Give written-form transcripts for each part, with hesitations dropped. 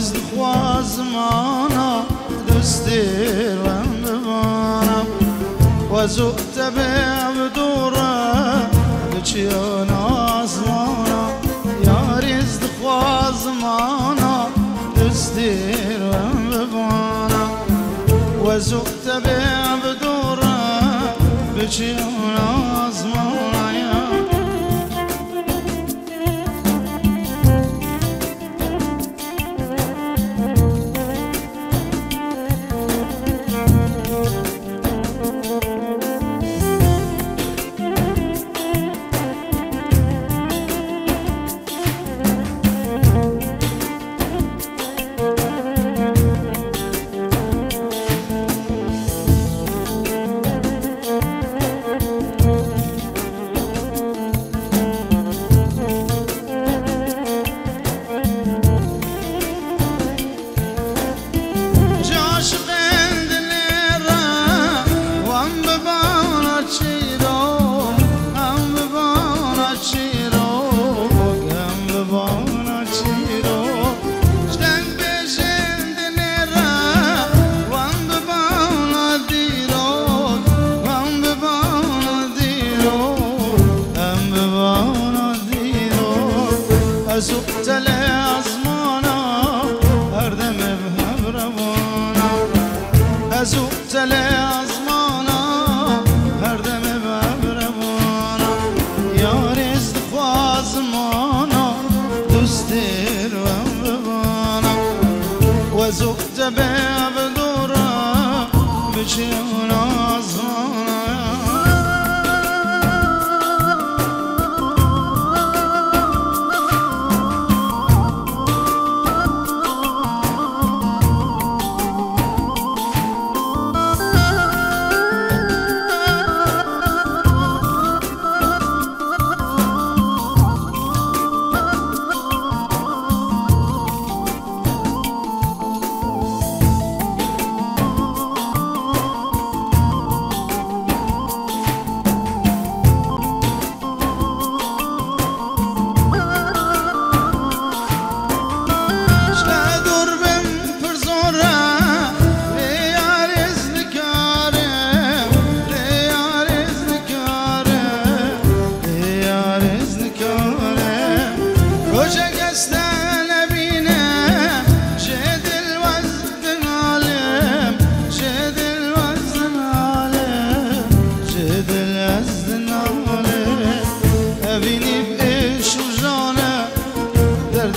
یاریز خوازمانا دستیر وم ببانم و زوت به دوره بچیان آزمانا یاریز خوازمانا دستیر وم ببانم و زوت به دوره بچیان آزمانا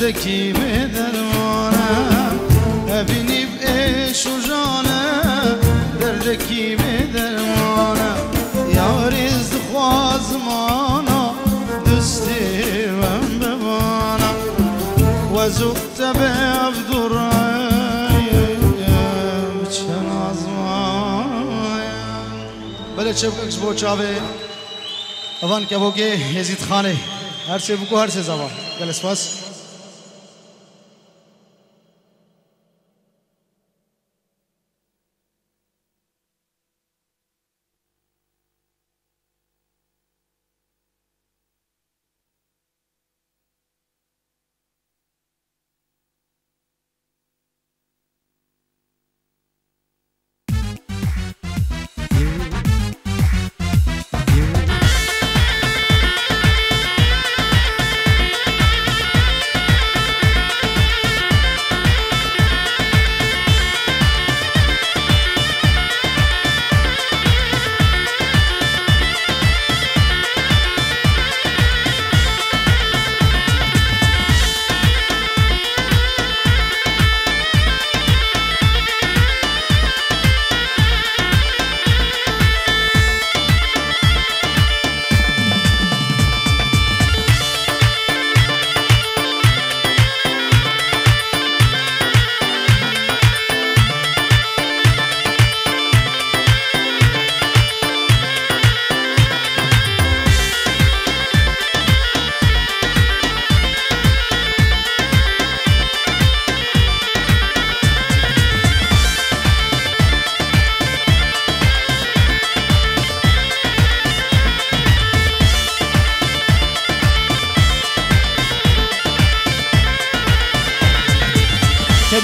دردکی به درمانم ابینی بعشق و جانم دردکی به درمانم یاریز خوازمانا دستی من ببانم و زوت به عبدالرحیم چن آزمایم بله چه بکش بو چاوه اوان که بوگه یزید خانه هر چه بکو هر چه زبان گل سپاس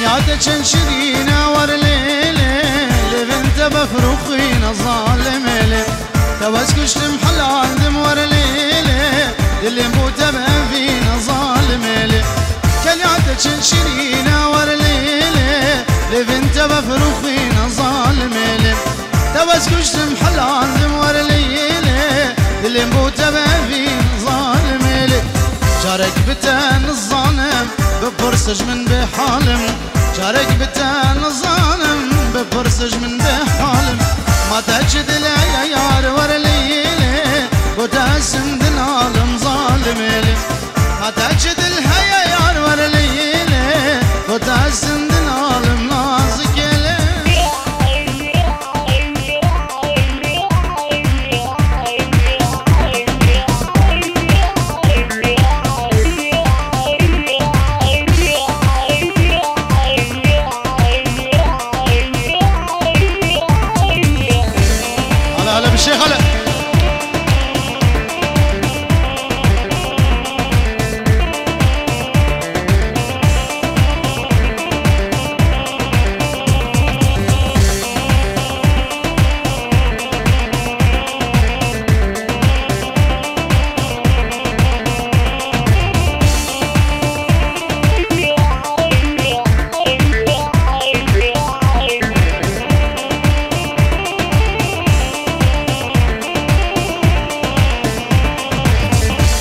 كلياتك شنشرينا ورليلي لبنت بفروخينا ظالميلي توس كشتم حلال دم ورليلي اللي مبوتا بفينا ظالميلي كلياتك شنشرينا ورليلي لبنت بفروخينا ظالميلي توس كشتم حلال دم ورليلي اللي مبوتا بفينا ظالميلي جارك بتان الظالم بفرسج من بحالم جارك بتان الظالم بفرسج من بحالم ما تجد لي يار ورليلي وتاسم دنالم ظالميلي ما تجد الهيا يار ورليلي وتاسم دنالم نازك لي بالشيخ هلا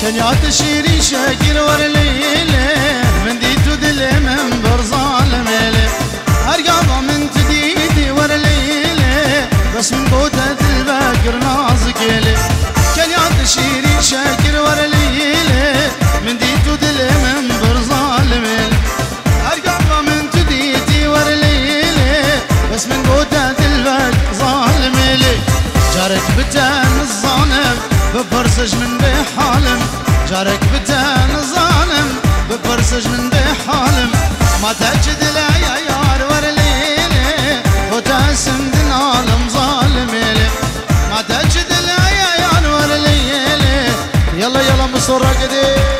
كنيات شيري شاكر ورليلي من ديتو دلي من برظالميلي ارقابا من تديدي ورليلي بس من بوتة الباكر نازكيلي كنيات شيري شاكر ورليلي من ديتو دلي من برظالميلي ارقابا من تديدي ورليلي بس من بوتة الباكر ظالميلي جارك بتان الظالم بفرسج من بحالم جارك بتان الظالم بفرسج من بحالم ما تجد لا يا يار ورليلي وتاسم دنالم ظالميلي ما تجد لا يا يار ورليلي يلا يلا مصر رقدي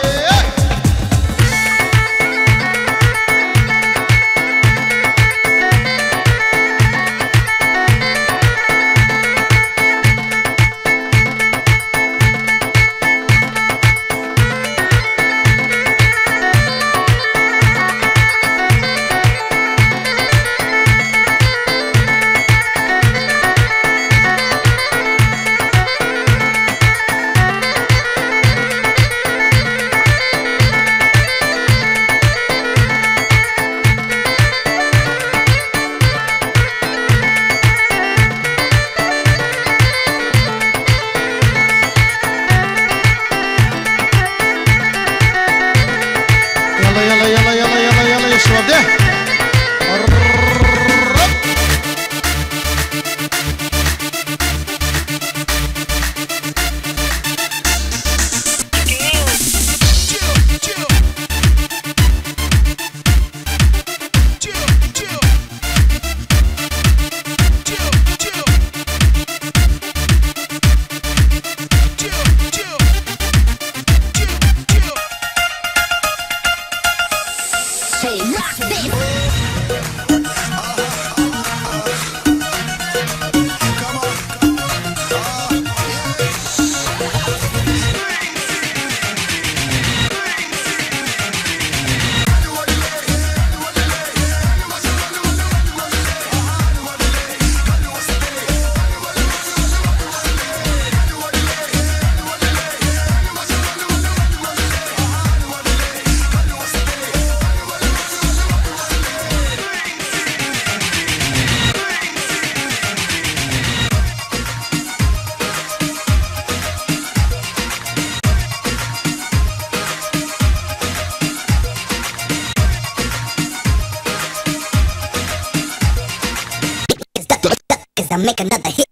Make another hit.